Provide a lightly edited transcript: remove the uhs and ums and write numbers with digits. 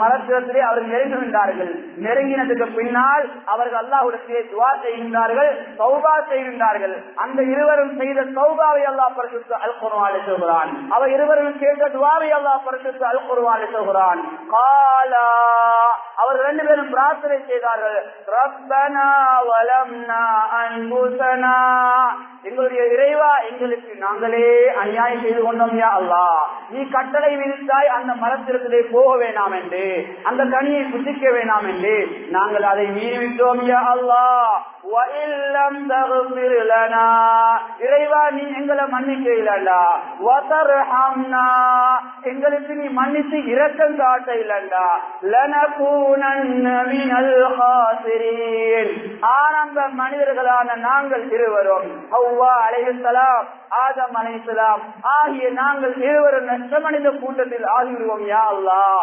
மரத்திலே அவர்கள் நெருங்குகின்றார்கள். நெருங்கினதுக்கு பின்னால் அவர்கள் அல்லாஹ்விடத்திலே துஆ செய்கின்றார்கள், தௌபா செய்கின்றார்கள். அந்த இருவரும் செய்த தௌபாவை அல்லாஹ் பரிசுத்த அல் குர்ஆனில் சொல்கிறான். அவர் இருவரும் கேட்ட துஆவை அல்லாஹ் பரிசுத்த அல் குர்ஆனில் சொல்கிறான். காலா, அவர் ரெண்டு பேரும் பிரார்த்தனை செய்தார்கள். ரப்பனா வலம்னா அன்ஃபுஸனா, எங்களுடைய இறைவா, எங்களுக்கு நாங்களே அநியாயம் செய்து கொண்டோம் யா அல்லாஹ். நீ கட்டளை விதித்தாய் அந்த மரத்திற்குள்ளே போக வேண்டாம் என்று, அந்த கனியை புசிக்க வேண்டாம் என்று, நாங்கள் அதை மீறிவிட்டோம் யா அல்லாஹ். வஇல்லம் தக்ஃபிர் லனா, இறைவா நீ எங்களை மன்னிக்கலடா. வதர்ஹம்னா, எங்களுக்கு நீ மன்னித்து இரக்கம் காட்ட இல்லடா. லனகூனன்ன மினல் காசிரீன், ஆரம்ப மனிதர்களான நாங்கள் இருவரும், ஹவ்வா அலைஹிஸ்ஸலாம், ஆதம் அலைஹிஸ்ஸலாம் ஆகிய நாங்கள் இருவரும் நஷ்டமடைந்த கூட்டத்தில் ஆகிவிடுவோம் யா அல்லாஹ்